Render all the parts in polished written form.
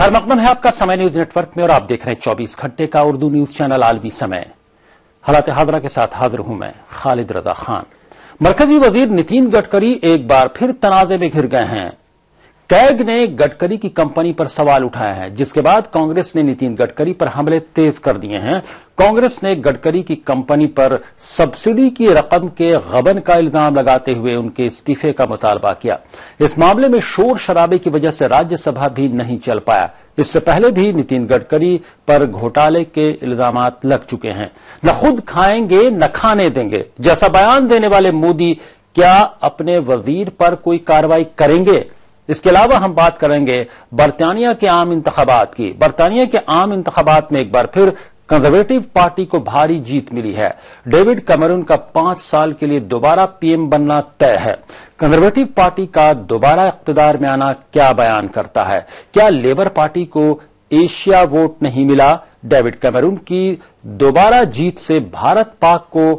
खैर मकदम है आपका समय न्यूज नेटवर्क में और आप देख रहे हैं 24 घंटे का उर्दू न्यूज चैनल आलमी समय। हालात हाजरा के साथ हाजिर हूं मैं खालिद रजा खान। मरकजी वजीर नितिन गडकरी एक बार फिर तनाजे में घिर गए हैं। कैग ने गडकरी की कंपनी पर सवाल उठाया है, जिसके बाद कांग्रेस ने नितिन गडकरी पर हमले तेज कर दिए हैं। कांग्रेस ने गडकरी की कंपनी पर सब्सिडी की रकम के गबन का इल्जाम लगाते हुए उनके इस्तीफे का मुतालबा किया। इस मामले में शोर शराबे की वजह से राज्यसभा भी नहीं चल पाया। इससे पहले भी नितिन गडकरी पर घोटाले के इल्जाम लग चुके हैं। न खुद खाएंगे न खाने देंगे जैसा बयान देने वाले मोदी क्या अपने वजीर पर कोई कार्रवाई करेंगे? इसके अलावा हम बात करेंगे बरतानिया के आम इंतखाबात की। बरतानिया के आम इंतखाबात में एक बार फिर कंजर्वेटिव पार्टी को भारी जीत मिली है। डेविड कैमरून का 5 साल के लिए दोबारा पीएम बनना तय है। कंजर्वेटिव पार्टी का दोबारा इख्तिदार में आना क्या बयान करता है? क्या लेबर पार्टी को एशिया वोट नहीं मिला? डेविड कैमरून की दोबारा जीत से भारत पाक को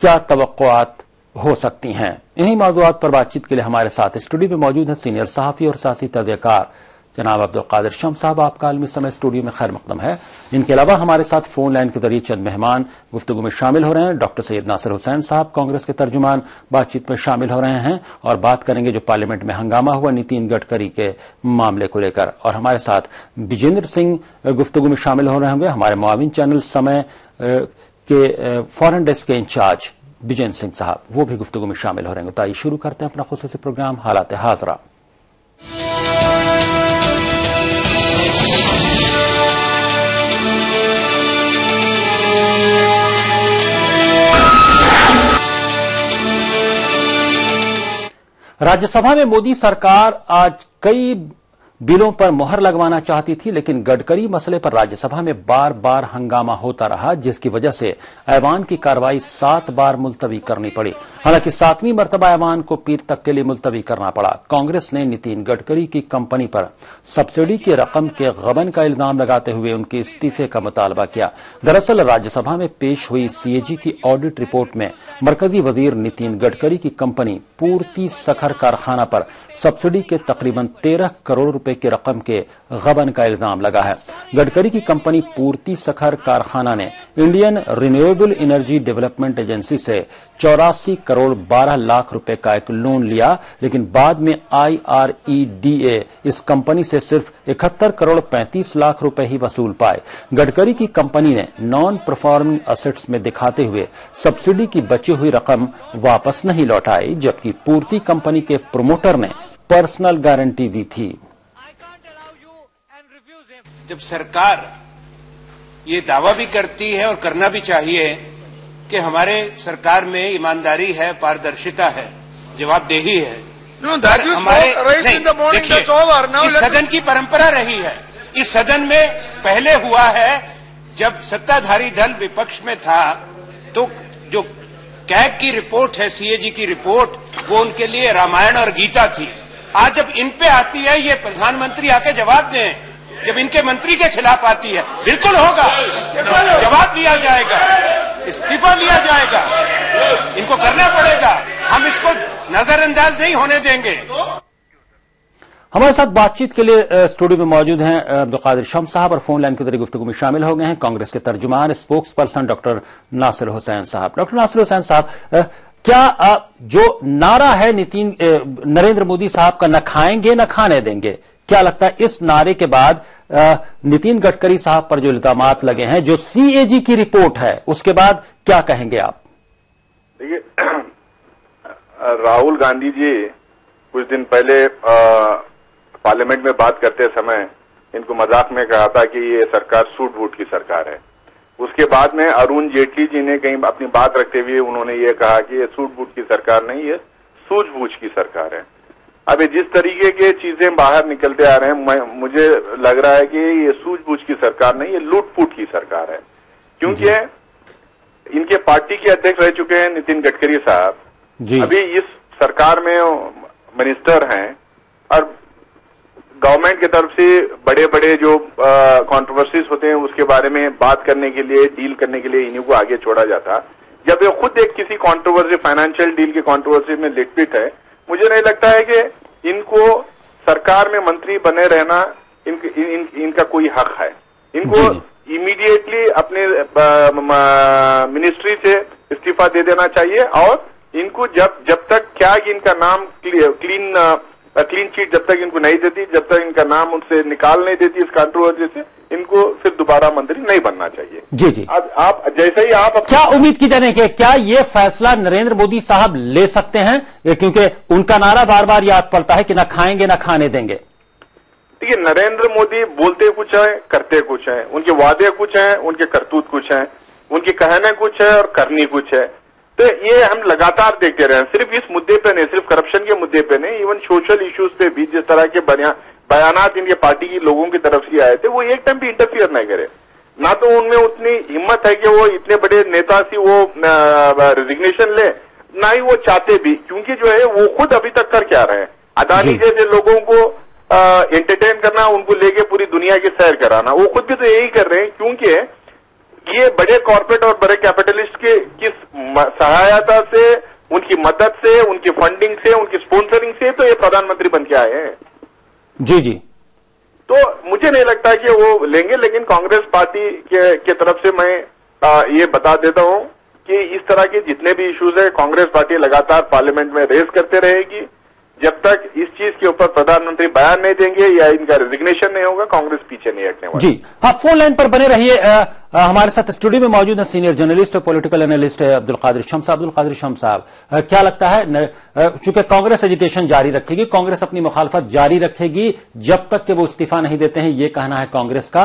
क्या तवक्कुआत हो सकती हैं? इन्हीं मौज़ूआत पर बातचीत के लिए हमारे साथ स्टूडियो में मौजूद हैं सीनियर सहाफी और सियासी तजज़ियाकार जनाब अब्दुल कादिर शम्स साहब। आपका आलमी समय स्टूडियो में खैर मकदम है। इनके अलावा हमारे साथ फोन लाइन के जरिए चंद मेहमान गुफ्तगू में शामिल हो रहे हैं। डॉक्टर सैयद नासिर हुसैन साहब कांग्रेस के तर्जुमान बातचीत में शामिल हो रहे हैं और बात करेंगे जो पार्लियामेंट में हंगामा हुआ नितिन गडकरी के मामले को लेकर। और हमारे साथ विजेंद्र सिंह गुफ्तगू में शामिल हो रहे होंगे, हमारे मुआविन चैनल समय के फॉरेन डेस्क के इंचार्ज विजेंद्र सिंह साहब, वो भी गुफ्तगू में शामिल हो रहे हैं। तो आइए शुरू करते हैं अपना खुसूसी प्रोग्राम हालात हाजरा। राज्यसभा में मोदी सरकार आज कई बिलों पर मुहर लगवाना चाहती थी, लेकिन गडकरी मसले पर राज्यसभा में बार बार हंगामा होता रहा, जिसकी वजह से ऐवान की कार्रवाई 7 बार मुलतवी करनी पड़ी। हालांकि 7वीं मरतबा ऐवान को पीर तक के लिए मुलतवी करना पड़ा। कांग्रेस ने नितिन गडकरी की कंपनी पर सब्सिडी की रकम के गबन का इल्जाम लगाते हुए उनके इस्तीफे का मुतालबा किया। दरअसल राज्यसभा में पेश हुई सीएजी की ऑडिट रिपोर्ट में मरकजी वजीर नितिन गडकरी की कंपनी पूर्ति सखर कारखाना पर सब्सिडी के तकरीबन 13 करोड़ रुपए की रकम के गबन का इल्जाम लगा है। गडकरी की कंपनी पूर्ति सखर कारखाना ने Indian renewable energy development agency से 84 करोड़ 12 लाख रुपए का एक लोन लिया, लेकिन बाद में IREDA इस कंपनी से सिर्फ 71 करोड़ 35 लाख रुपए ही वसूल पाए। गडकरी की कंपनी ने नॉन परफॉर्मिंग असेट्स में दिखाते हुए सब्सिडी की बची हुई रकम वापस नहीं लौटाई, जबकि पूर्ति कंपनी के प्रमोटर ने पर्सनल गारंटी दी थी। जब सरकार ये दावा भी करती है और करना भी चाहिए कि हमारे सरकार में ईमानदारी है, पारदर्शिता है, जवाबदेही है, हमारे देखिए इस सदन की परंपरा रही है। इस सदन में पहले हुआ है जब सत्ताधारी दल विपक्ष में था तो जो कैग की रिपोर्ट है, सीएजी की रिपोर्ट, वो उनके लिए रामायण और गीता थी। आज जब इन पे आती है ये प्रधानमंत्री आके जवाब दें। जब इनके मंत्री के खिलाफ आती है बिल्कुल होगा, जवाब लिया जाएगा, इस्तीफा लिया जाएगा, इनको करना पड़ेगा। हम इसको नजरअंदाज नहीं होने देंगे। हमारे साथ बातचीत के लिए स्टूडियो में मौजूद हैं अब्दुल कादिर शम्स साहब और फोन लाइन के जरिए गुफ्तगू में शामिल हो गए हैं कांग्रेस के तर्जुमान spokesperson doctor Nasir Hussain साहब। डॉक्टर नासिर हुसैन साहब, क्या जो नारा है नरेंद्र मोदी साहब का, न खाएंगे न खाने देंगे, क्या लगता है इस नारे के बाद नितिन गडकरी साहब पर जो इल्जामात लगे हैं, जो सीएजी की रिपोर्ट है, उसके बाद क्या कहेंगे आप? देखिए, राहुल गांधी जी कुछ दिन पहले पार्लियामेंट में बात करते समय इनको मजाक में कहा था कि ये सरकार सूट बूट की सरकार है। उसके बाद में अरुण जेटली जी ने कहीं अपनी बात रखते हुए उन्होंने ये कहा कि ये सूट बूट की सरकार नहीं, ये सूझबूझ की सरकार है। अभी जिस तरीके के चीजें बाहर निकलते आ रहे हैं, मुझे लग रहा है कि ये सूझबूझ की सरकार नहीं, ये लूटपूट की सरकार है। क्योंकि इनके पार्टी के अध्यक्ष रह चुके हैं नितिन गडकरी साहब, अभी इस सरकार में मिनिस्टर हैं और गवर्नमेंट की तरफ से बड़े बड़े जो कंट्रोवर्सीज होते हैं उसके बारे में बात करने के लिए, डील करने के लिए इन्हीं को आगे छोड़ा जाता। जब ये खुद एक किसी कंट्रोवर्सी, फाइनेंशियल डील की कंट्रोवर्सी में लिटपिट है, मुझे नहीं लगता है कि इनको सरकार में मंत्री बने रहना इनका कोई हक है। इनको इमीडिएटली अपने मिनिस्ट्री से इस्तीफा दे देना चाहिए और इनको जब तक क्या इनका नाम क्लीन चिट जब तक इनको नहीं देती, जब तक इनका नाम उनसे निकाल नहीं देती इस कंट्रोवर्सी से, इनको फिर दोबारा मंत्री नहीं बनना चाहिए। जी जी, आप जैसे ही आप क्या उम्मीद की जाने के क्या ये फैसला नरेंद्र मोदी साहब ले सकते हैं, क्योंकि उनका नारा बार बार याद पड़ता है कि न खाएंगे न खाने देंगे। देखिए, नरेंद्र मोदी बोलते कुछ है, करते कुछ है, उनके वादे कुछ हैं, उनके करतूत कुछ हैं, उनके कहने कुछ है और करनी कुछ है। तो ये हम लगातार देखते रहे हैं, सिर्फ इस मुद्दे पे नहीं, सिर्फ करप्शन के मुद्दे पे नहीं, इवन सोशल इश्यूज पे भी जिस तरह के बयानात इनके पार्टी के लोगों की तरफ से आए थे, वो एक टाइम भी इंटरफियर नहीं करे। ना तो उनमें उतनी हिम्मत है कि वो इतने बड़े नेता से वो रेजिग्नेशन ले, ना ही वो चाहते भी, क्योंकि जो है वो खुद अभी तक कर क्या रहे हैं, अदानी जैसे लोगों को एंटरटेन करना, उनको लेके पूरी दुनिया की सैर कराना, वो खुद भी तो यही कर रहे हैं, क्योंकि ये बड़े कॉर्पोरेट और बड़े कैपिटलिस्ट के किस सहायता से, उनकी मदद से, उनकी फंडिंग से, उनकी स्पॉन्सरिंग से तो ये प्रधानमंत्री बन के आए हैं। जी जी, तो मुझे नहीं लगता कि वो लेंगे, लेकिन कांग्रेस पार्टी के तरफ से मैं ये बता देता हूं कि इस तरह के जितने भी इश्यूज है, कांग्रेस पार्टी लगातार पार्लियामेंट में रेज करते रहेगी। जब तक इस चीज के ऊपर प्रधानमंत्री बयान नहीं देंगे या इनका रेजिग्नेशन नहीं होगा, कांग्रेस पीछे नहीं हटने वाली। जी, आप फोन लाइन पर बने रहिए। हमारे साथ स्टूडियो में मौजूद है सीनियर जर्नलिस्ट और पॉलिटिकल एनालिस्ट अब्दुल कादिर शम्स साहब। अब्दुल कादिर शम्स साहब, क्या लगता है, चूंकि कांग्रेस एजिटेशन जारी रखेगी, कांग्रेस अपनी मुखालफत जारी रखेगी जब तक कि वो इस्तीफा नहीं देते हैं, ये कहना है कांग्रेस का,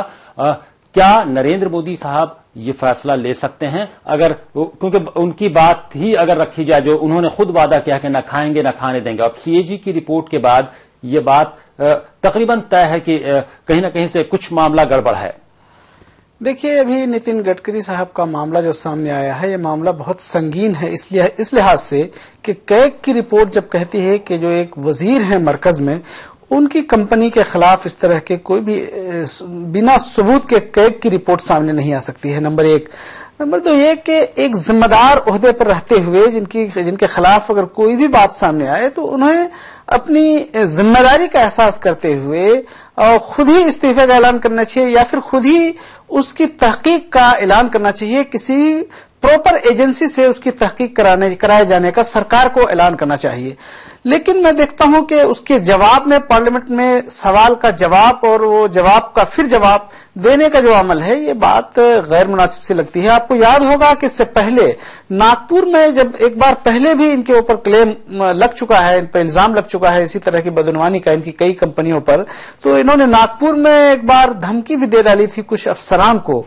क्या नरेंद्र मोदी साहब ये फैसला ले सकते हैं, अगर क्योंकि उनकी बात ही अगर रखी जाए, जो उन्होंने खुद वादा किया कि न खाएंगे न खाने देंगे, अब सीएजी की रिपोर्ट के बाद ये बात तकरीबन तय है कि कहीं ना कहीं से कुछ मामला गड़बड़ है। देखिए, अभी नितिन गडकरी साहब का मामला जो सामने आया है, ये मामला बहुत संगीन है, इसलिए इस लिहाज से कि कैग की रिपोर्ट जब कहती है कि जो एक वजीर है मरकज में, उनकी कंपनी के खिलाफ इस तरह के कोई भी बिना सबूत के कैग की रिपोर्ट सामने नहीं आ सकती है, नंबर एक। नंबर दो ये कि एक जिम्मेदार ओहदे पर रहते हुए जिनके खिलाफ अगर कोई भी बात सामने आए तो उन्हें अपनी जिम्मेदारी का एहसास करते हुए और खुद ही इस्तीफे का ऐलान करना चाहिए या फिर खुद ही उसकी तहकीक का ऐलान करना चाहिए, किसी प्रॉपर एजेंसी से उसकी तहकीक कराए जाने का सरकार को ऐलान करना चाहिए। लेकिन मैं देखता हूं कि उसके जवाब में, पार्लियामेंट में सवाल का जवाब और वो जवाब का फिर जवाब देने का जो अमल है, ये बात गैर मुनासिब सी लगती है। आपको याद होगा कि इससे पहले नागपुर में जब एक बार पहले भी इनके ऊपर क्लेम लग चुका है, इन पर इल्जाम लग चुका है इसी तरह की बदनवानी का इनकी कई कंपनियों पर, तो इन्होंने नागपुर में एक बार धमकी भी दे डाली थी कुछ अफसरान को।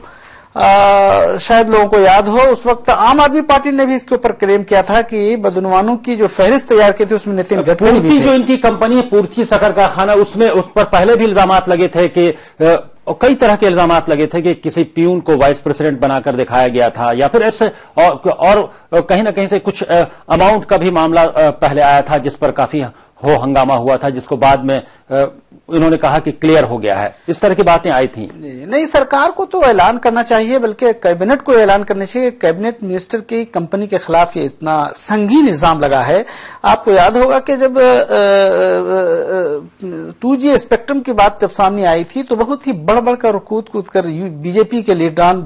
शायद लोगों को याद हो, उस वक्त आम आदमी पार्टी ने भी इसके ऊपर क्लेम किया था कि बदनवानों की जो फहरिस्त तैयार की थी उसमें नितिन गडकरी भी थे। जो इनकी कंपनी है पूर्थी शक्कर कारखाना, उसमें उस पर पहले भी इल्जाम लगे थे कि कई तरह के इल्जाम लगे थे कि किसी प्यून को वाइस प्रेसिडेंट बनाकर दिखाया गया था, या फिर ऐसे और कहीं ना कहीं से कुछ अमाउंट का भी मामला पहले आया था, जिस पर काफी हो हंगामा हुआ था, जिसको बाद में इन्होंने कहा कि क्लियर हो गया है। इस तरह की बातें आई थी। नहीं, सरकार को तो ऐलान करना चाहिए, बल्कि कैबिनेट को ऐलान करना चाहिए। कैबिनेट मिनिस्टर की कंपनी के खिलाफ ये इतना संगीन इल्जाम लगा है। आपको याद होगा कि जब 2G स्पेक्ट्रम की बात जब सामने आई थी तो बहुत ही बढ़ बढ़कर कूद कर बीजेपी के लीडरान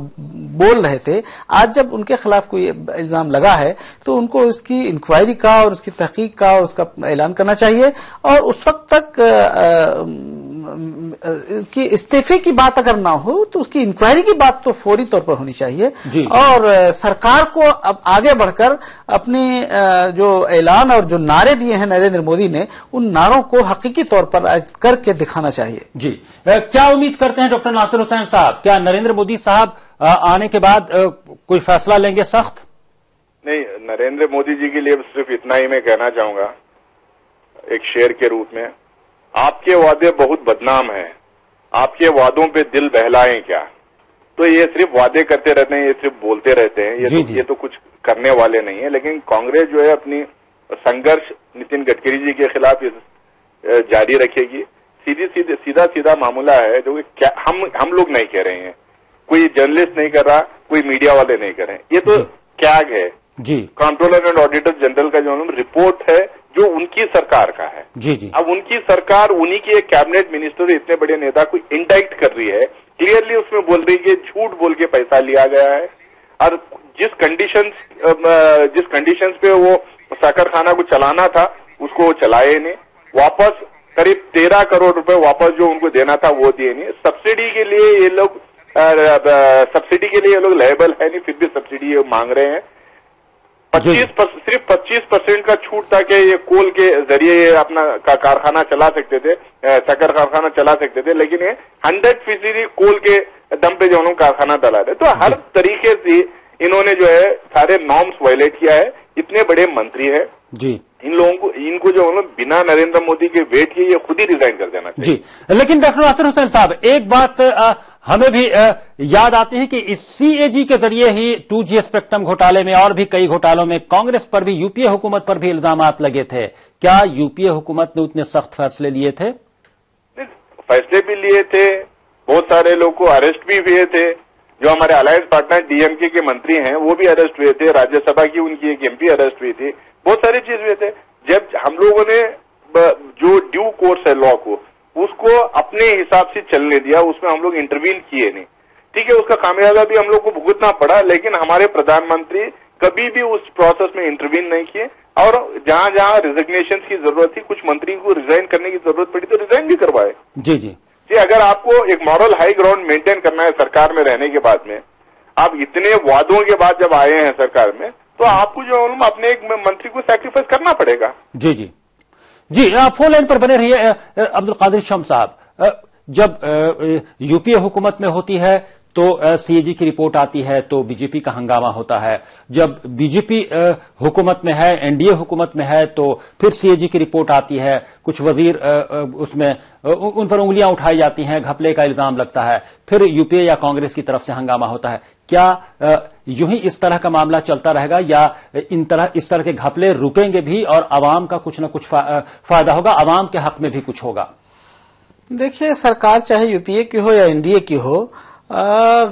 बोल रहे थे। आज जब उनके खिलाफ कोई इल्जाम लगा है तो उनको इसकी इंक्वायरी का और उसकी तहकीक का और उसका ऐलान करना चाहिए, और उस वक्त तक इसकी इस्तीफे की बात अगर ना हो तो उसकी इंक्वायरी की बात तो फौरी तौर पर होनी चाहिए। और सरकार को अब आगे बढ़कर अपनी जो ऐलान और जो नारे दिए हैं नरेंद्र मोदी ने, उन नारों को हकीकी तौर पर करके दिखाना चाहिए। जी, क्या उम्मीद करते हैं डॉक्टर नासिर हुसैन साहब, क्या नरेंद्र मोदी साहब आने के बाद कोई फैसला लेंगे सख्त? नहीं, नरेंद्र मोदी जी के लिए सिर्फ इतना ही मैं कहना चाहूंगा एक शेर के रूप में, आपके वादे बहुत बदनाम हैं, आपके वादों पे दिल बहलाएं क्या। तो ये सिर्फ वादे करते रहते हैं, ये सिर्फ बोलते रहते हैं, ये तो कुछ करने वाले नहीं है। लेकिन कांग्रेस जो है अपनी संघर्ष नितिन गडकरी जी के खिलाफ जारी रखेगी। सीधा मामला है जो हम लोग नहीं कह रहे हैं, कोई जर्नलिस्ट नहीं कर रहा, कोई मीडिया वाले नहीं कर रहे हैं, ये तो कैग है जी, कंट्रोलर एंड ऑडिटर जनरल का जो रिपोर्ट है, जो उनकी सरकार का है। जी जी। अब उनकी सरकार उन्हीं की एक कैबिनेट मिनिस्टर इतने बड़े नेता को इंडाइक्ट कर रही है, क्लियरली उसमें बोल रही है कि झूठ बोल के पैसा लिया गया है और जिस कंडीशंस पे वो साकर खाना को चलाना था उसको वो चलाए नहीं, वापस करीब 13 करोड़ रुपए वापस जो उनको देना था वो दिए नहीं। सब्सिडी के लिए ये लोग लायबल है नहीं, फिर भी सब्सिडी मांग रहे हैं। 25% का छूट था कि ये कोल के जरिए ये अपना कारखाना चला सकते थे, शक्कर कारखाना चला सकते थे, लेकिन ये 100% कोल के दम पे जो उन्होंने कारखाना डाला है। तो हर तरीके से इन्होंने जो है सारे नॉर्म्स वायलेट किया है। इतने बड़े मंत्री है जी, इनको जो बिना नरेंद्र मोदी के वेट किए ये खुद ही रिजाइन कर देना चाहिए जी। लेकिन डॉक्टर नासिर हुसैन साहब, एक बात हमें भी याद आती है कि इस सीएजी के जरिए ही 2G स्पेक्ट्रम घोटाले में और भी कई घोटालों में कांग्रेस पर भी, यूपीए हुकूमत पर भी इल्जामात लगे थे। क्या यूपीए हुकूमत ने उतने सख्त फैसले लिए थे? फैसले भी लिए थे, बहुत सारे लोग को अरेस्ट भी हुए थे। जो हमारे अलायंस पार्टनर डीएमके के मंत्री हैं वो भी अरेस्ट हुए थे, राज्यसभा की उनकी एक एमपी अरेस्ट हुई थी, बहुत सारी चीज हुए थे। जब हम लोगों ने जो ड्यू कोर्स है लॉ को, उसको अपने हिसाब से चलने दिया, उसमें हम लोग इंटरवीन किए नहीं, ठीक है, उसका खामियाजा भी हम लोग को भुगतना पड़ा। लेकिन हमारे प्रधानमंत्री कभी भी उस प्रोसेस में इंटरवीन नहीं किए और जहां जहां रिजिग्नेशन की जरूरत थी, कुछ मंत्री को रिजाइन करने की जरूरत पड़ी तो रिजाइन भी करवाए। जी जी जी, अगर आपको एक मॉरल हाई ग्राउंड मेंटेन करना है सरकार में रहने के बाद में, आप इतने वादों के बाद जब आए हैं सरकार में, तो आपको जो अपने एक मंत्री को सैक्रिफाइस करना पड़ेगा। जी जी जी। फोन लाइन पर बने रहिए अब्दुल कादिर शम्स साहब। जब यूपीए हुकूमत में होती है तो सीएजी की रिपोर्ट आती है तो बीजेपी का हंगामा होता है। जब बीजेपी हुकूमत में है, एनडीए हुकूमत में है, तो फिर सीएजी की रिपोर्ट आती है, कुछ वजीर उसमें उन पर उंगलियां उठाई जाती हैं, घपले का इल्जाम लगता है, फिर यूपीए या कांग्रेस की तरफ से हंगामा होता है। क्या यूं ही इस तरह का मामला चलता रहेगा या इस तरह के घपले रुकेंगे भी और आवाम का कुछ न कुछ फायदा होगा, आवाम के हक में भी कुछ होगा? देखिए, सरकार चाहे यूपीए की हो या एनडीए की हो,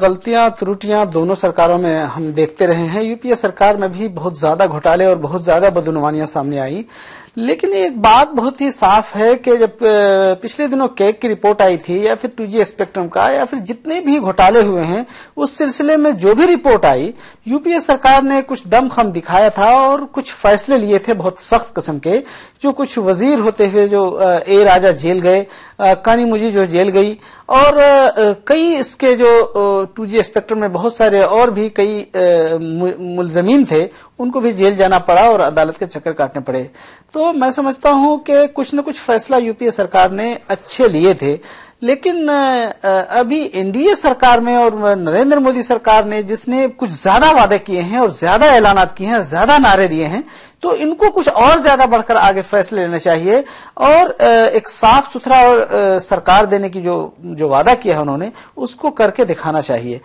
गलतियां त्रुटियां दोनों सरकारों में हम देखते रहे हैं। यूपीए सरकार में भी बहुत ज्यादा घोटाले और बहुत ज्यादा बदनुमानियां सामने आई। लेकिन एक बात बहुत ही साफ है कि जब पिछले दिनों कैग की रिपोर्ट आई थी या फिर 2G स्पेक्ट्रम का या फिर जितने भी घोटाले हुए हैं, उस सिलसिले में जो भी रिपोर्ट आई, यूपीए सरकार ने कुछ दमखम दिखाया था और कुछ फैसले लिए थे बहुत सख्त किस्म के। जो कुछ वजीर होते हुए जो ए राजा जेल गए, कानीमुजी जो जेल गई, और कई इसके जो 2G स्पेक्ट्रम में बहुत सारे और भी कई मुलजमीन थे, उनको भी जेल जाना पड़ा और अदालत के चक्कर काटने पड़े। तो मैं समझता हूं कि कुछ न कुछ फैसला यूपीए सरकार ने अच्छे लिए थे। लेकिन अभी एनडीए सरकार में और नरेंद्र मोदी सरकार ने, जिसने कुछ ज्यादा वादे किए हैं और ज्यादा ऐलानात किए हैं, ज्यादा नारे दिए हैं, तो इनको कुछ और ज्यादा बढ़कर आगे फैसले लेने चाहिए और एक साफ सुथरा और सरकार देने की जो वादा किया है उन्होंने, उसको करके दिखाना चाहिए।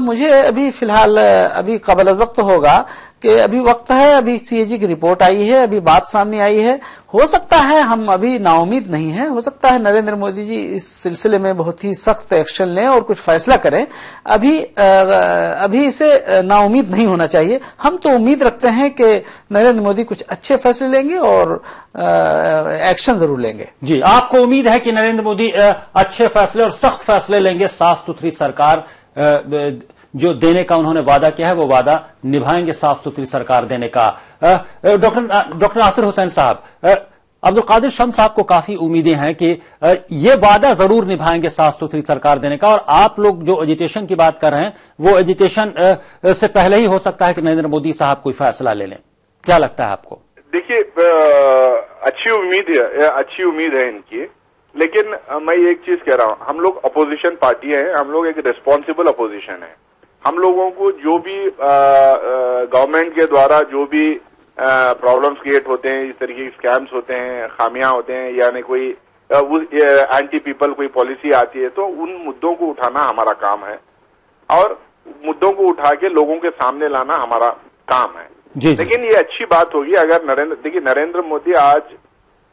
मुझे अभी फिलहाल अभी कबल वक्त होगा कि अभी वक्त है, अभी सीएजी की रिपोर्ट आई है, अभी बात सामने आई है। हो सकता है, हम अभी नाउमीद नहीं है, हो सकता है नरेंद्र मोदी जी इस सिलसिले में बहुत ही सख्त एक्शन लें और कुछ फैसला करें। अभी इसे नाउमीद नहीं होना चाहिए। हम तो उम्मीद रखते हैं कि नरेंद्र मोदी कुछ अच्छे फैसले लेंगे और एक्शन जरूर लेंगे। जी, आपको उम्मीद है कि नरेंद्र मोदी अच्छे फैसले और सख्त फैसले लेंगे, साफ सुथरी सरकार जो देने का उन्होंने वादा किया है वो वादा निभाएंगे, साफ सुथरी सरकार देने का। डॉक्टर नासिर हुसैन साहब, अब्दुल कादिर शम्स साहब को काफी उम्मीदें हैं कि ये वादा जरूर निभाएंगे साफ सुथरी सरकार देने का, और आप लोग जो एजिटेशन की बात कर रहे हैं वो एजिटेशन से पहले ही हो सकता है कि नरेंद्र मोदी साहब कोई फैसला ले लें। क्या लगता है आपको? देखिए, अच्छी उम्मीद है इनकी, लेकिन मैं एक चीज कह रहा हूं, हम लोग अपोजिशन पार्टी है, हम लोग एक रिस्पॉन्सिबल अपोजिशन है। हम लोगों को जो भी गवर्नमेंट के द्वारा जो भी प्रॉब्लम्स क्रिएट होते हैं, इस तरीके के स्कैम्स होते हैं, खामियां होते हैं, यानी कोई एंटी पीपल कोई पॉलिसी आती है, तो उन मुद्दों को उठाना हमारा काम है और मुद्दों को उठा के लोगों के सामने लाना हमारा काम है। लेकिन ये अच्छी बात होगी अगर नरेंद्र मोदी आज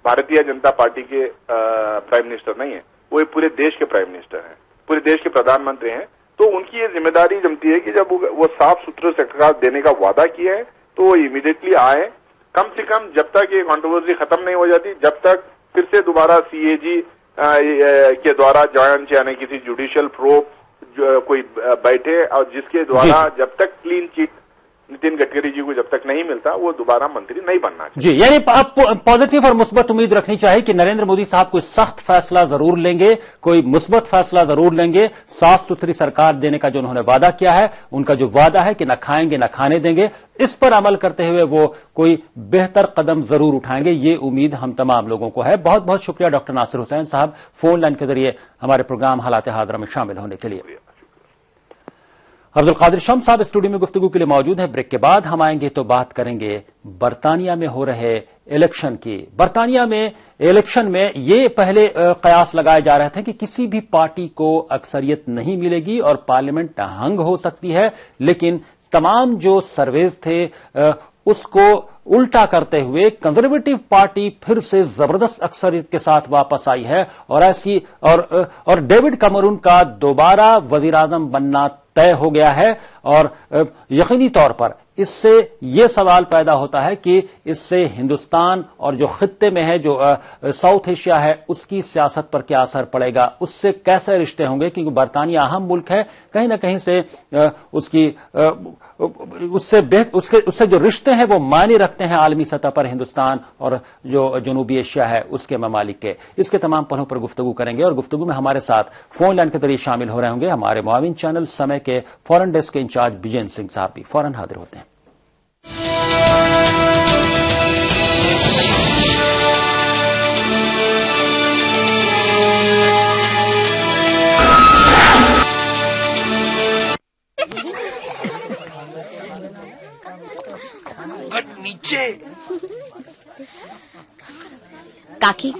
भारतीय जनता पार्टी के प्राइम मिनिस्टर नहीं है, वो पूरे देश के प्राइम मिनिस्टर हैं, पूरे देश के प्रधानमंत्री हैं। तो उनकी ये जिम्मेदारी जमती है कि जब वो साफ सुथरे सरकार देने का वादा किया है तो वो इमीडिएटली आए, कम से कम जब तक ये कंट्रोवर्सी खत्म नहीं हो जाती, जब तक फिर से दोबारा सीएजी के द्वारा जांच यानी किसी जुडिशियल प्रोब कोई बैठे और जिसके द्वारा जब तक क्लीन चिट नितिन गडकरी जी को जब तक नहीं मिलता वो दोबारा मंत्री नहीं बनना चाहिए। जी, यानी आप पॉजिटिव और मुस्बत उम्मीद रखनी चाहिए कि नरेंद्र मोदी साहब कोई सख्त फैसला जरूर लेंगे, कोई मुस्बत फैसला जरूर लेंगे। साफ सुथरी सरकार देने का जो उन्होंने वादा किया है, उनका जो वादा है कि न खाएंगे न खाने देंगे, इस पर अमल करते हुए वो कोई बेहतर कदम जरूर उठाएंगे, ये उम्मीद हम तमाम लोगों को है। बहुत बहुत शुक्रिया डॉक्टर नासिर हुसैन साहब फोन लाइन के जरिए हमारे प्रोग्राम हालात हादरा में शामिल होने के लिए। अब्दुल कादिर शम्स साहब स्टूडियो में गुफ्तगू के लिए मौजूद है। ब्रेक के बाद हम आएंगे तो बात करेंगे बरतानिया में हो रहे इलेक्शन की। बरतानिया में इलेक्शन में ये पहले कयास लगाए जा रहे थे कि किसी भी पार्टी को अक्सरियत नहीं मिलेगी और पार्लियामेंट हंग हो सकती है, लेकिन तमाम जो सर्वेज थे उसको उल्टा करते हुए कंजर्वेटिव पार्टी फिर से जबरदस्त अक्सरियत के साथ वापस आई है और ऐसी और डेविड कैमरून का दोबारा वजीर आजम बनना तय हो गया है। और यकीनी तौर पर इससे यह सवाल पैदा होता है कि इससे हिंदुस्तान और जो खित्ते में है, जो साउथ एशिया है, उसकी सियासत पर क्या असर पड़ेगा, उससे कैसे रिश्ते होंगे, क्योंकि बरतानिया अहम मुल्क है, कहीं ना कहीं से उससे जो रिश्ते हैं वो मायने रखते हैं आलमी सतह पर हिंदुस्तान और जो जनूबी एशिया है उसके ममालिक के। इसके तमाम पहलुओं पर गुफ्तगू करेंगे और गुफ्तगू में हमारे साथ फोन लाइन के जरिए शामिल हो रहे होंगे हमारे मुआविन चैनल समय के फॉरेन डेस्क के इंचार्ज विजय सिंह साहब भी फौरन हाजिर होते हैं। नीचे काकी,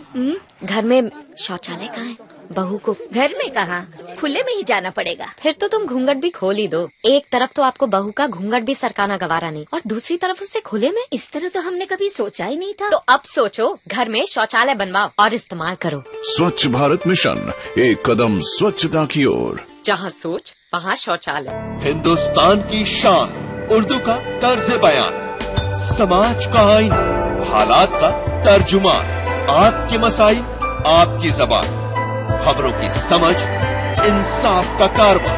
घर में शौचालय कहाँ है? बहू को घर में कहाँ, खुले में ही जाना पड़ेगा। फिर तो तुम घूंघट भी खोल ही दो। एक तरफ तो आपको बहू का घूंघट भी सरकाना गवारा नहीं और दूसरी तरफ उसे खुले में। इस तरह तो हमने कभी सोचा ही नहीं था। तो अब सोचो, घर में शौचालय बनवाओ और इस्तेमाल करो। स्वच्छ भारत मिशन, एक कदम स्वच्छता की ओर। जहाँ सोच वहाँ शौचालय। हिंदुस्तान की शान, उर्दू का तर्ज बयान, समाज का आईना, हालात का तर्जुमान, आपके मसाइल आपकी जबान, खबरों की समझ, इंसाफ का कारवां,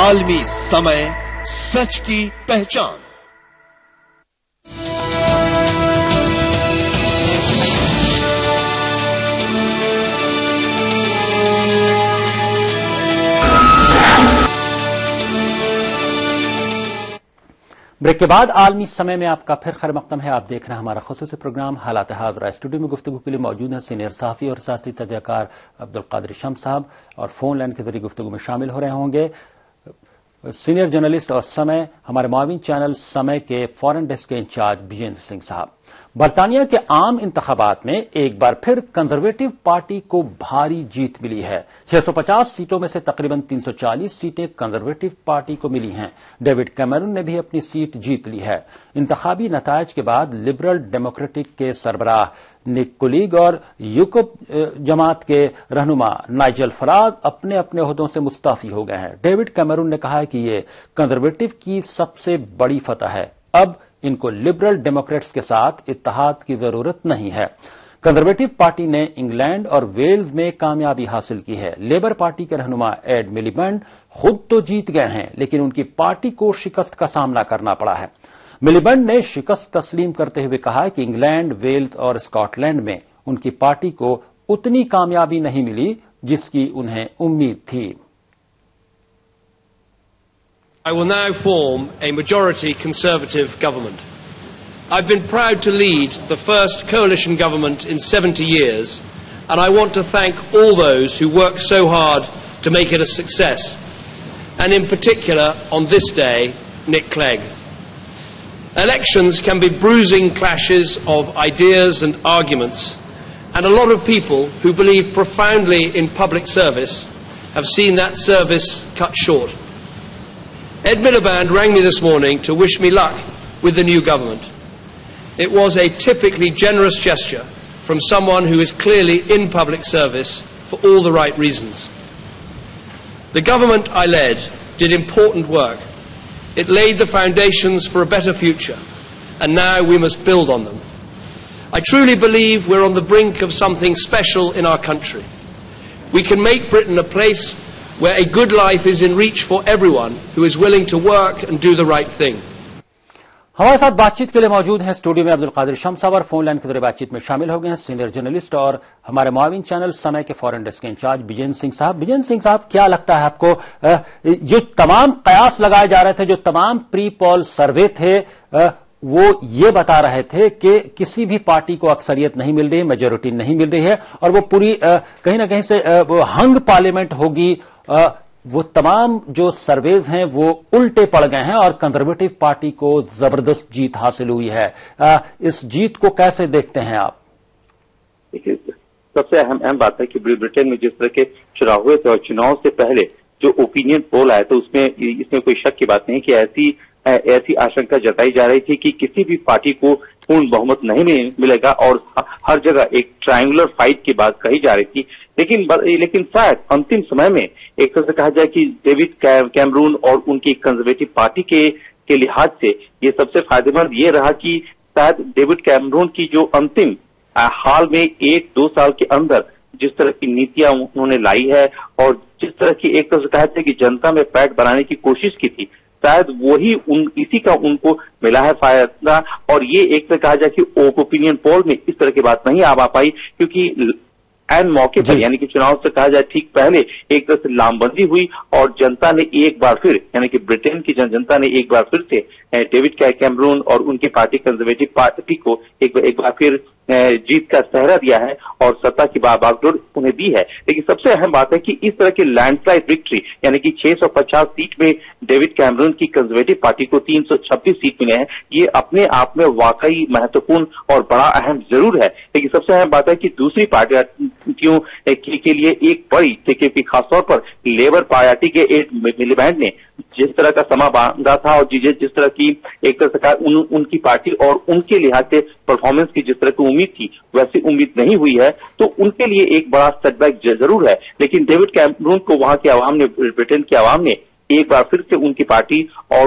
आलमी समय, सच की पहचान। ब्रेक के बाद आलमी समय में आपका फिर खैर मकदम है। आप देख रहे हैं हमारा खुसूसी प्रोग्राम हालात हाज़िरा। स्टूडियो में गुफ्तगू के लिए मौजूद हैं सीनियर सहाफ़ी और सियासी तजज़ियाकार अब्दुल कादिर शम्स साहब और फोन लाइन के जरिए गुफ्तगू में शामिल हो रहे होंगे सीनियर जर्नलिस्ट और समय हमारे मुआविन चैनल समय के फॉरेन डेस्क के इंचार्ज विजय सिंह साहब। बरतानिया के आम इंतखाबात में एक बार फिर कंजर्वेटिव पार्टी को भारी जीत मिली है। 650 सीटों में से तकरीबन 340 सीटें कंजर्वेटिव पार्टी को मिली हैं। डेविड कैमरून ने भी अपनी सीट जीत ली है। इंतखाबी नतायज के बाद लिबरल डेमोक्रेटिक के सरबराह निक कुलीग और यूकोप जमात के रहनुमा नाइजल फराज अपने अपने ओहदों से मुस्ताफी हो गए हैं। डेविड कैमरून ने कहा है कि ये कंजर्वेटिव की सबसे बड़ी फतह है, अब इनको लिबरल डेमोक्रेट्स के साथ इत्तेहाद की जरूरत नहीं है। कंजर्वेटिव पार्टी ने इंग्लैंड और वेल्स में कामयाबी हासिल की है। लेबर पार्टी के रहनुमा एड मिलीबैंड खुद तो जीत गए हैं, लेकिन उनकी पार्टी को शिकस्त का सामना करना पड़ा है। मिलीबैंड ने शिकस्त तस्लीम करते हुए कहा कि इंग्लैंड, वेल्स और स्कॉटलैंड में उनकी पार्टी को उतनी कामयाबी नहीं मिली जिसकी उन्हें उम्मीद थी। I will now form a majority Conservative government. I've been proud to lead the first coalition government in 70 years, and I want to thank all those who worked so hard to make it a success, and in particular on this day, Nick Clegg. Elections can be bruising clashes of ideas and arguments, and a lot of people who believe profoundly in public service have seen that service cut short. Ed Miliband rang me this morning to wish me luck with the new government. It was a typically generous gesture from someone who is clearly in public service for all the right reasons. The government I led did important work It laid the foundations for a better future, and now we must build on them. I truly believe we're on the brink of something special in our country. We can make Britain a place where a good life is in reach for everyone who is willing to work and do the right thing. हमारे साथ बातचीत के लिए मौजूद हैं studio में अब्दुल कादिर शम्स साहब और फोन लाइन के जरिए बातचीत में शामिल हो गए हैं सीनियर जर्नलिस्ट और हमारे मुआविन चैनल समय के फॉरेन डेस्क के इंचार्ज विजेंद्र सिंह साहब। विजेंद्र सिंह साहब, क्या लगता है आपको, जो तमाम कयास लगाए जा रहे थे, जो तमाम प्री पोल सर्वे थे, वो ये बता रहे थे कि किसी भी पार्टी को अक्सरियत नहीं मिल रही है, मेजोरिटी नहीं मिल रही है और वो पूरी कहीं ना कहीं से हंग पार्लियामेंट होगी, वो तमाम जो सर्वेज हैं वो उल्टे पड़ गए हैं और कंजर्वेटिव पार्टी को जबरदस्त जीत हासिल हुई है। इस जीत को कैसे देखते हैं आप? देखिए, सबसे अहम बात है कि ब्रिटेन में जिस तरह के चुनाव हुए थे और चुनाव से पहले जो ओपिनियन पोल आया था उसमें इसमें कोई शक की बात नहीं कि ऐसी आशंका जताई जा रही थी कि किसी भी पार्टी को पूर्ण बहुमत नहीं मिलेगा और हर जगह एक ट्रायंगुलर फाइट की बात कही जा रही थी। लेकिन शायद अंतिम समय में एक तरह से कहा जाए कि डेविड कैमरून और उनकी कंजर्वेटिव पार्टी के लिहाज से ये सबसे फायदेमंद ये रहा कि शायद डेविड कैमरून की जो अंतिम हाल में 1-2 साल के अंदर जिस तरह की नीतियां उन्होंने लाई है और जिस तरह की एक तरह से कहा जाए कि जनता में पैठ बनाने की कोशिश की थी, शायद वही इसी का उनको मिला है फायदा। और ये एक तरह कहा जाए कि ओपिनियन पोल में इस तरह की बात नहीं आ पा क्योंकि एन मौके पर यानी कि चुनाव से कहा जाए ठीक पहले एक तरह से लामबंदी हुई और जनता ने एक बार फिर यानी कि ब्रिटेन की जनता ने एक बार फिर से डेविड कैमरून और उनकी पार्टी कंजर्वेटिव पार्टी को एक बार फिर जीत का सहरा दिया है और सत्ता की बागडोर उन्हें दी है। लेकिन सबसे अहम बात है कि इस तरह की लैंडस्लाइड विक्ट्री यानी कि 650 सीट में डेविड कैमरून की कंजर्वेटिव पार्टी को 326 सीट मिले हैं, ये अपने आप में वाकई महत्वपूर्ण और बड़ा अहम जरूर है। लेकिन सबसे अहम बात है कि दूसरी पार्टियों के लिए एक बड़ी, क्योंकि खासतौर पर लेबर पार्टी के एड मिलिबैंड ने जिस तरह का समा बांधा था और जिस तरह की एक तरह से उनकी पार्टी और उनके लिहाज से परफॉर्मेंस की जिस तरह की उम्मीद थी वैसी उम्मीद नहीं हुई है, तो उनके लिए एक बड़ा सेटबैक जरूर है। लेकिन डेविड कैमरून को वहां की आवाम ने, ब्रिटेन की आवाम ने एक बार फिर से उनकी पार्टी और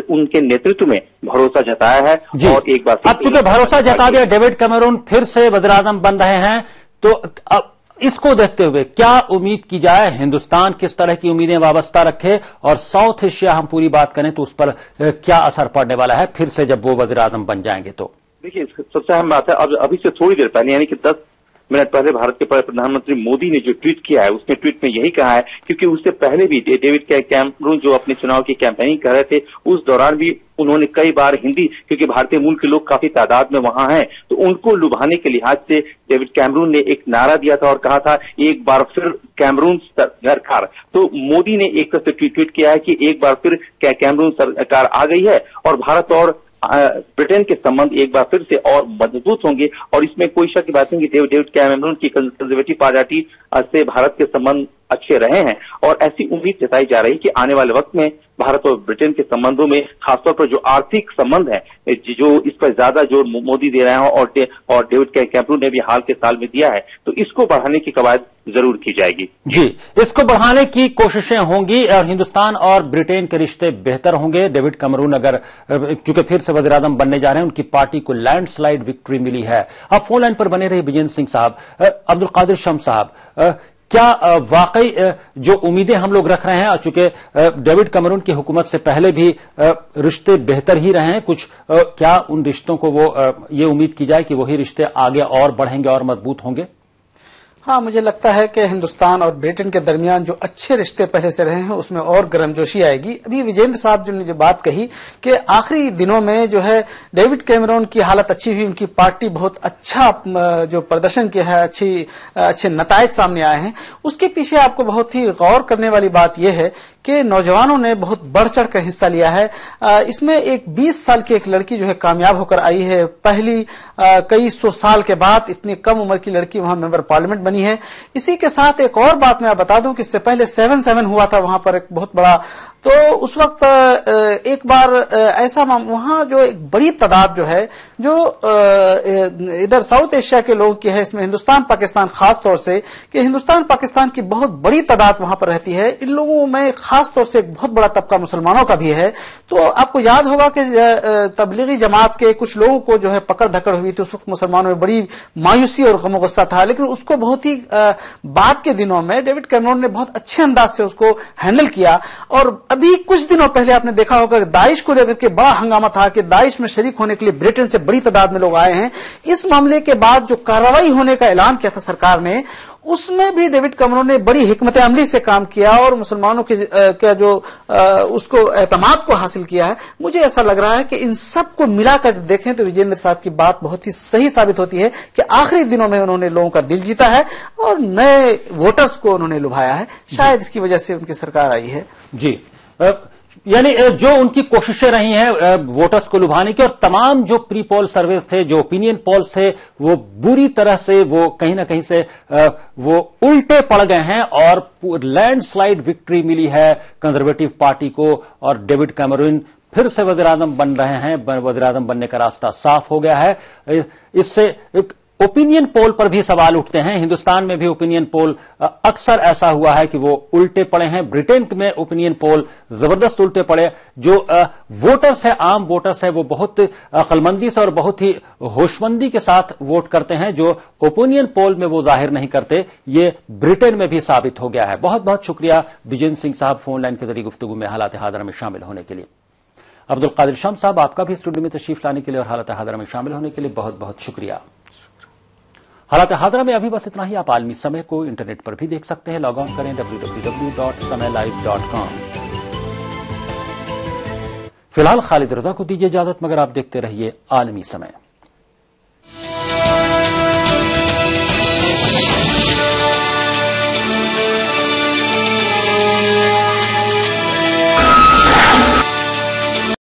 उनके नेतृत्व में भरोसा जताया है और एक बार अब चूंकि भरोसा जता दिया, डेविड कैमरून फिर से वज़ीर-ए-आज़म बन रहे हैं, तो अब इसको देखते हुए क्या उम्मीद की जाए? हिंदुस्तान किस तरह की उम्मीदें वाबस्ता रखे और साउथ एशिया हम पूरी बात करें तो उस पर क्या असर पड़ने वाला है फिर से जब वो वज़ीर-ए-आज़म बन जाएंगे? तो देखिए, सबसे अहम बात है, अब अभी से थोड़ी देर पहले यानी कि 10 मिनट पहले भारत के प्रधानमंत्री मोदी ने जो ट्वीट किया है उसने ट्वीट में यही कहा है, क्योंकि उससे पहले भी डेविड कैमरून जो अपने चुनाव की कैंपेनिंग कर रहे थे उस दौरान भी उन्होंने कई बार हिंदी, क्योंकि भारतीय मूल के लोग काफी तादाद में वहां हैं, तो उनको लुभाने के लिहाज से डेविड कैमरून ने एक नारा दिया था और कहा था एक बार फिर कैमरून सरकार। तो मोदी ने एक तरह से ट्वीट किया है कि एक बार फिर कैमरून सरकार आ गई है और भारत और ब्रिटेन के संबंध एक बार फिर से और मजबूत होंगे। और इसमें कोई शक की बात नहीं कि डेविड कैमरून की कंजर्वेटिव पार्टी से भारत के संबंध अच्छे रहे हैं और ऐसी उम्मीद जताई जा रही कि आने वाले वक्त में भारत और ब्रिटेन के संबंधों में खासतौर पर जो आर्थिक संबंध है, जो इस पर ज्यादा जोर मोदी दे रहे हैं और डेविड कैमरून ने भी हाल के साल में दिया है, तो इसको बढ़ाने की कवायद जरूर की जाएगी। जी, इसको बढ़ाने की कोशिशें होंगी और हिंदुस्तान और ब्रिटेन के रिश्ते बेहतर होंगे। डेविड कैमरून अगर चूंकि फिर से वज़ीर-ए-आज़म बनने जा रहे हैं, उनकी पार्टी को लैंडस्लाइड विक्ट्री मिली है। अब फोन लाइन पर बने रहे विजेंद्र सिंह साहब। अब्दुल कादिर शम्स साहब, क्या वाकई जो उम्मीदें हम लोग रख रहे हैं, चूंकि डेविड कैमरून की हुकूमत से पहले भी रिश्ते बेहतर ही रहे हैं, कुछ क्या उन रिश्तों को वो ये उम्मीद की जाए कि वही रिश्ते आगे और बढ़ेंगे और मजबूत होंगे? हाँ, मुझे लगता है कि हिंदुस्तान और ब्रिटेन के दरमियान जो अच्छे रिश्ते पहले से रहे हैं उसमें और गर्मजोशी आएगी। अभी विजेंद्र साहब जो ने जो बात कही कि आखिरी दिनों में जो है डेविड कैमरून की हालत अच्छी हुई, उनकी पार्टी बहुत अच्छा जो प्रदर्शन किया है, अच्छे नतायज सामने आए हैं, उसके पीछे आपको बहुत ही गौर करने वाली बात यह है कि नौजवानों ने बहुत बढ़ चढ़ कर हिस्सा लिया है। इसमें एक 20 साल की एक लड़की जो है कामयाब होकर आई है, पहली कई 100 साल के बाद इतनी कम उम्र की लड़की वहां मेंबर पार्लियामेंट बनी है। इसी के साथ एक और बात मैं बता दूं कि इससे पहले 7-7 हुआ था, वहां पर एक बहुत बड़ा तो उस वक्त एक बार ऐसा वहां जो एक बड़ी तादाद जो है जो इधर साउथ एशिया के लोगों की है, इसमें हिंदुस्तान पाकिस्तान खास तौर से, कि हिंदुस्तान पाकिस्तान की बहुत बड़ी तादाद वहां पर रहती है। इन लोगों में खास तौर से एक बहुत बड़ा तबका मुसलमानों का भी है। तो आपको याद होगा कि तबलीगी जमात के कुछ लोगों को जो है पकड़ धकड़ हुई थी, उस वक्त मुसलमानों में बड़ी मायूसी और गम गुस्सा था, लेकिन उसको बहुत ही बाद के दिनों में डेविड कैमरून ने बहुत अच्छे अंदाज से उसको हैंडल किया। और अभी कुछ दिनों पहले आपने देखा होगा कि दाइश को लेकर के बड़ा हंगामा था कि दाइश में शरीक होने के लिए ब्रिटेन से बड़ी तादाद में लोग आए हैं। इस मामले के बाद जो कार्रवाई होने का ऐलान किया था सरकार ने, उसमें भी डेविड कैमरून ने बड़ी हिकमत अमली से काम किया और मुसलमानों के जो उसको एतमाद को हासिल किया है। मुझे ऐसा लग रहा है कि इन सब को मिलाकर देखें तो विजेंद्र साहब की बात बहुत ही सही साबित होती है कि आखिरी दिनों में उन्होंने लोगों का दिल जीता है और नए वोटर्स को उन्होंने लुभाया है। शायद इसकी वजह से उनकी सरकार आई है। जी, यानी जो उनकी कोशिशें रही हैं वोटर्स को लुभाने की, और तमाम जो प्री पोल सर्वे थे, जो ओपिनियन पोल्स थे, वो बुरी तरह से वो कहीं ना कहीं से वो उल्टे पड़ गए हैं और लैंडस्लाइड विक्ट्री मिली है कंजर्वेटिव पार्टी को और डेविड कैमरून फिर से वज़ीर-ए-आज़म बन रहे हैं। वज़ीर-ए-आज़म बनने का रास्ता साफ हो गया है। इससे ओपिनियन पोल पर भी सवाल उठते हैं। हिंदुस्तान में भी ओपिनियन पोल अक्सर ऐसा हुआ है कि वो उल्टे पड़े हैं। ब्रिटेन में ओपिनियन पोल जबरदस्त उल्टे पड़े। जो वोटर्स है, आम वोटर्स है, वो बहुत अक्लमंदी से और बहुत ही होशमंदी के साथ वोट करते हैं, जो ओपिनियन पोल में वो जाहिर नहीं करते। ये ब्रिटेन में भी साबित हो गया है। बहुत बहुत शुक्रिया विजेंद्र सिंह साहब फोन लाइन के जरिए गुफ्तगू में हालात हादरा में शामिल होने के लिए। अब्दुल कादिर शम्स साहब, आपका भी स्टूडियो में तशरीफ लाने के लिए और हालात हादरा में शामिल होने के लिए बहुत बहुत शुक्रिया। हालात हादरा में अभी बस इतना ही। आप आलमी समय को इंटरनेट पर भी देख सकते हैं। लॉग ऑन करें www.samaylive.com। फिलहाल खालिद रजा को दीजिए इजाजत, मगर आप देखते रहिए आलमी समय।